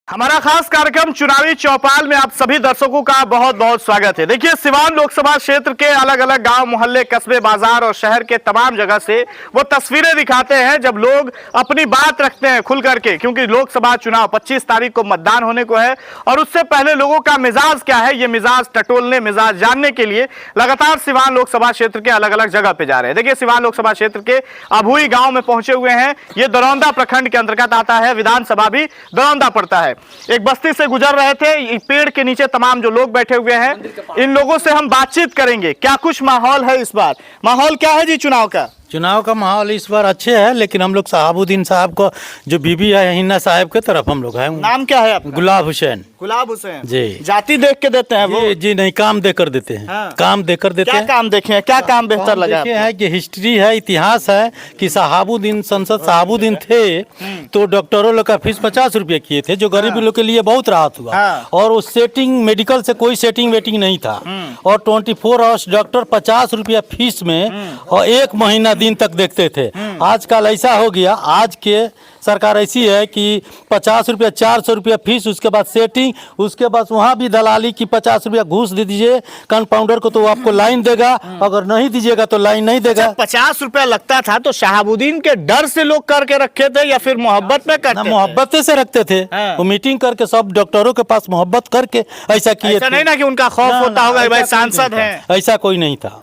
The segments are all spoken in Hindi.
हमारा खास कार्यक्रम चुनावी चौपाल में आप सभी दर्शकों का बहुत बहुत स्वागत है। देखिए, सिवान लोकसभा क्षेत्र के अलग अलग गांव, मोहल्ले, कस्बे, बाजार और शहर के तमाम जगह से वो तस्वीरें दिखाते हैं जब लोग अपनी बात रखते हैं खुल करके, क्योंकि लोकसभा चुनाव 25 तारीख को मतदान होने को है और उससे पहले लोगों का मिजाज क्या है, ये मिजाज टटोलने, मिजाज जानने के लिए लगातार सिवान लोकसभा क्षेत्र के अलग अलग जगह पे जा रहे हैं। देखिए, सिवान लोकसभा क्षेत्र के अभुई गाँव में पहुंचे हुए हैं। ये दरौंदा प्रखंड के अंतर्गत आता है, विधानसभा भी दरौंदा पड़ता है। एक बस्ती से गुजर रहे थे, पेड़ के नीचे तमाम जो लोग बैठे हुए हैं, इन लोगों से हम बातचीत करेंगे। क्या कुछ माहौल है इस बार? माहौल क्या है जी चुनाव का? चुनाव का माहौल इस बार अच्छे है, लेकिन हम लोग शहाबुद्दीन साहब को जो बीबी है हिन्ना साहब के तरफ हम लोग हैं। नाम क्या है आपका? गुलाब हुसैन। गुलाब हुसैन जी। जाति देख के देते हैं वो? जी नहीं, काम देकर देते हैं। हाँ। काम देकर देते क्या हैं। काम देखे हैं? क्या काम बेहतर लगा? है कि हिस्ट्री है, इतिहास है कि शहाबुद्दीन संसद शहाबुद्दीन थे तो डॉक्टरों लोग का फीस 50 रुपये किए थे, जो गरीब लोग के लिए बहुत राहत हुआ। और उस सेटिंग मेडिकल से कोई सेटिंग वेटिंग नहीं था और 24 आवर्स डॉक्टर 50 रुपया फीस में और 1 महीना दिन तक देखते थे। आजकल ऐसा हो गया, आज के सरकार ऐसी है कि 50 रुपया 400 रुपया फीस, उसके बाद सेटिंग, उसके बाद वहाँ भी दलाली की 50 रुपया घूस दे दीजिए कंपाउंडर को तो वो आपको लाइन देगा, अगर नहीं दीजिएगा तो लाइन नहीं देगा। 50 रुपया लगता था तो शहाबुद्दीन के डर से लोग करके रखे थे या फिर मोहब्बत में करते थे? मोहब्बत से रखते थे। वो मीटिंग करके सब डॉक्टरों के पास मोहब्बत करके ऐसा किए थे। नहीं ना कि उनका खौफ होता होगा भाई सांसद हैं, ऐसा कोई नहीं था।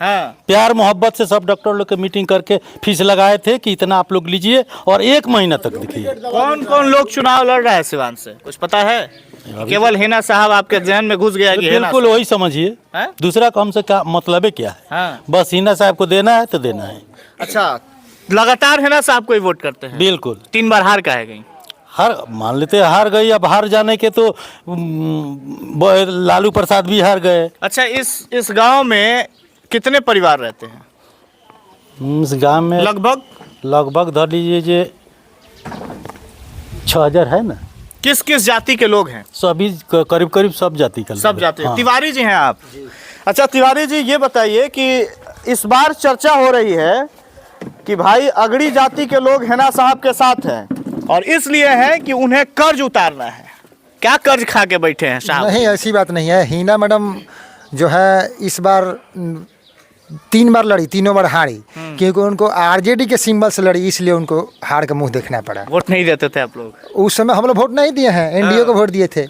प्यार मोहब्बत से सब डॉक्टर लोग के मीटिंग करके फीस लगाए थे कि इतना आप लोग लीजिए और 1 महीना तक देखिए। कौन कौन लोग चुनाव लड़ रहा है सिवान से, कुछ पता है? केवल हिना साहब आपके जहन में घुस गया कि बिल्कुल वही समझिए, दूसरा काम से क्या मतलब है, क्या है? बस हिना साहब को देना है तो देना है। अच्छा, लगातार हिना साहब को ही वोट करते हैं? बिल्कुल। 3 बार हार का है गई, हार मान लेते हैं, हार गई। अब हार जाने के तो लालू प्रसाद भी हार गए। अच्छा, इस गांव में कितने परिवार रहते हैं? इस गांव में लगभग धर लीजिए 6000 है ना। किस किस जाति के लोग हैं? सभी करीब सब जाति का, सब जाति। हाँ। तिवारी जी हैं आप? अच्छा तिवारी जी, ये बताइए कि इस बार चर्चा हो रही है कि भाई अगड़ी जाति के लोग हिना साहब के साथ हैं और इसलिए है कि उन्हें कर्ज उतारना है। क्या कर्ज खा के बैठे हैं साहब? नहीं, ऐसी बात नहीं है। हिना मैडम जो है इस बार 3 बार लड़ी, तीनों बार हारी, क्योंकि उनको आरजेडी के सिंबल से लड़ी, इसलिए उनको हार का मुंह देखना पड़ा। वोट नहीं देते थे आप लोग? उस समय हम लोग वोट नहीं दिए हैं, एनडीए को वोट दिए थे।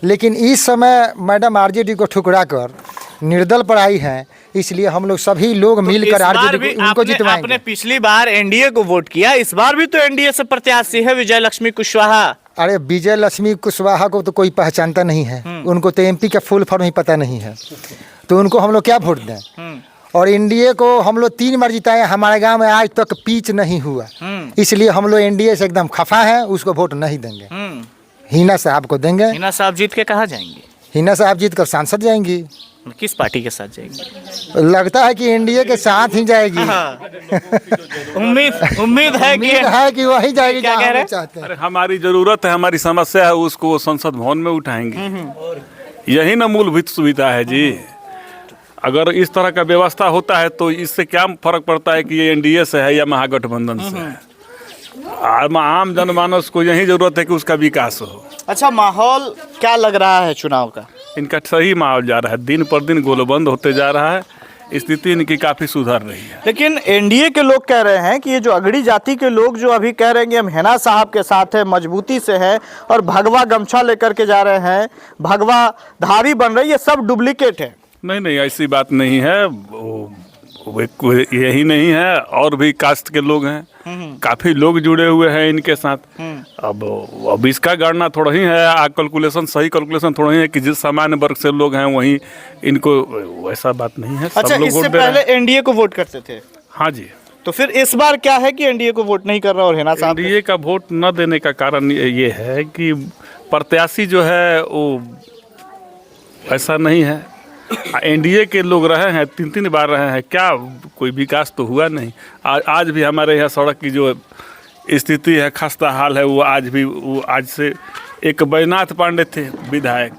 लेकिन इस समय मैडम आरजेडी को ठुकरा कर निर्दल पर आई हैं, इसलिए हम लोग सभी लोग मिलकर आरजेडी को उनको जितवाएंगे। आपने पिछली बार एनडीए को वोट किया, इस बार भी तो एनडीए से प्रत्याशी है विजय लक्ष्मी कुशवाहा। अरे विजय लक्ष्मी कुशवाहा को तो कोई पहचानता नहीं है, उनको तो एमपी का फुल फॉर्म ही पता नहीं है, तो उनको हम लोग क्या वोट दें? और एनडीए को हम लोग 3 बार जिताए, हमारे गांव में आज तक पिच नहीं हुआ, इसलिए हम लोग एनडीए से एकदम खफा हैं, उसको वोट नहीं देंगे। हिना साहब को देंगे। हिना साहब जीत के कहाँ जाएंगे? हिना साहब जीत कर सांसद जाएंगी। किस पार्टी के साथ जाएंगी? लगता है कि एनडीए के साथ ही जाएगी। उम्मीद है कि वही जाएगी। क्या कह रहे हैं? चाहते हैं। अरे हमारी जरूरत है, हमारी समस्या है, उसको वो संसद भवन में उठाएंगे। यही ना मूलभूत सुविधा है जी। अगर इस तरह का व्यवस्था होता है तो इससे क्या फर्क पड़ता है कि ये एनडीए से है या महागठबंधन से है? आम जनमानस को यही जरूरत है कि उसका विकास हो। अच्छा, माहौल क्या लग रहा है चुनाव का? इनका सही माहौल जा रहा है, दिन पर दिन गोलबंद होते जा रहा है, स्थिति इनकी काफी सुधर रही है। लेकिन एनडीए के लोग कह रहे हैं कि ये जो अगड़ी जाति के लोग जो अभी कह रहे हैं कि हम हिना साहब के साथ है, मजबूती से है और भगवा गमछा लेकर के जा रहे हैं, भगवा धारी बन रही है, सब डुप्लीकेट है। नहीं, ऐसी बात नहीं है। यही नहीं है, और भी कास्ट के लोग हैं, काफी लोग जुड़े हुए हैं इनके साथ। अब इसका गणना थोड़ा ही है, कैलकुलेशन सही कैलकुलेशन थोड़ा ही है कि जिस सामान्य वर्ग से लोग हैं वही इनको, वैसा बात नहीं है। अच्छा, सब लोग इससे पहले एनडीए को वोट करते थे? हाँ जी। तो फिर इस बार क्या है कि एनडीए को वोट नहीं कर रहा और हिना साहब? एनडीए का वोट न देने का कारण ये है कि प्रत्याशी जो है वो ऐसा नहीं है। एनडीए के लोग रहे हैं, 3 बार रहे हैं, क्या कोई विकास तो हुआ नहीं। आज भी हमारे यहाँ सड़क की जो स्थिति है, खस्ता हाल है, वो आज से एक बैजनाथ पांडे थे विधायक,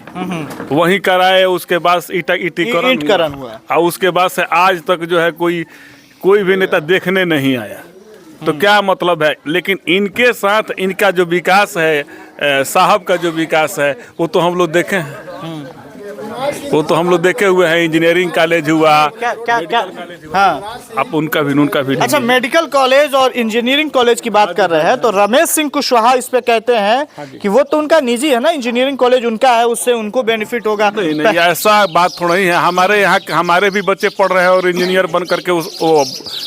वहीं कराए, उसके बाद ईंटीकरण हुआ और उसके बाद से आज तक जो है कोई भी नेता देखने नहीं आया। तो क्या मतलब है। लेकिन इनके साथ इनका जो विकास है, साहब का जो विकास है, वो तो हम लोग देखे हैं, वो तो हम लोग देखे हुए हैं। इंजीनियरिंग कॉलेज हुआ, क्या क्या क्या हाँ अब उनका भी अच्छा, मेडिकल कॉलेज और इंजीनियरिंग कॉलेज की बात कर रहे हैं तो रमेश सिंह कुशवाहा इस पे कहते हैं कि वो तो उनका निजी है ना, इंजीनियरिंग कॉलेज उनका है, उससे उनको बेनिफिट होगा। नहीं, ऐसा बात थोड़ा ही है। हमारे यहाँ हमारे भी बच्चे पढ़ रहे हैं और इंजीनियर बन करके वो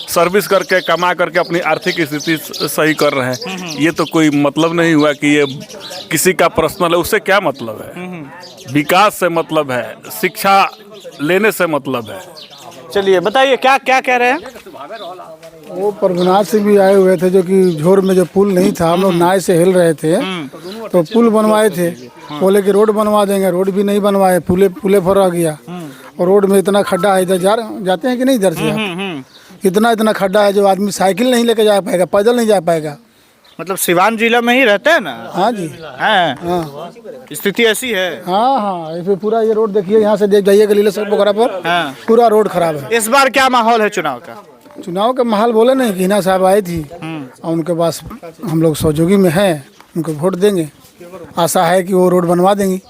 सर्विस करके कमा करके अपनी आर्थिक स्थिति सही कर रहे हैं। ये तो कोई मतलब नहीं हुआ कि ये किसी का पर्सनल है, उससे क्या मतलब है। विकास से मतलब है, शिक्षा लेने से मतलब है। चलिए बताइए क्या क्या कह रहे हैं। वो परगनाथ से भी आए हुए थे, जो कि झोर में जो पुल नहीं था, हम लोग नाव से हिल रहे थे तो पुल बनवाए थे। बोले कि रोड बनवा देंगे, रोड भी नहीं बनवाए, पुले फर गया। और रोड में इतना खड्डा है, इधर जाते हैं कि नहीं इधर से आप, इतना खड्डा है जो आदमी साइकिल नहीं लेके जा पाएगा, पैदल नहीं जा पाएगा। मतलब सिवान जिला में ही रहते हैं ना। हाँ जी, हैं हाँ स्थिति ऐसी है। हाँ, इस पे पूरा ये रोड देखिए, यहाँ से देख जाइए गलीला सड़क वगैरह पर हाँ। पूरा रोड खराब है। इस बार क्या माहौल है चुनाव का? चुनाव का माहौल बोले नहीं, हिना साहब आई थी और उनके पास हम लोग सहयोगी में हैं, उनको वोट देंगे। आशा है कि वो रोड बनवा देंगी।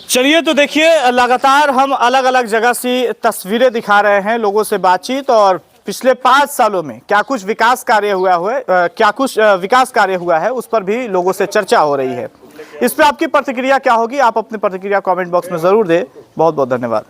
चलिए तो देखिए, लगातार हम अलग अलग जगह से तस्वीरें दिखा रहे हैं, लोगों से बातचीत, और पिछले 5 सालों में क्या कुछ विकास कार्य हुआ है उस पर भी लोगों से चर्चा हो रही है। इस पर आपकी प्रतिक्रिया क्या होगी? आप अपनी प्रतिक्रिया कमेंट बॉक्स में जरूर दें। बहुत बहुत धन्यवाद।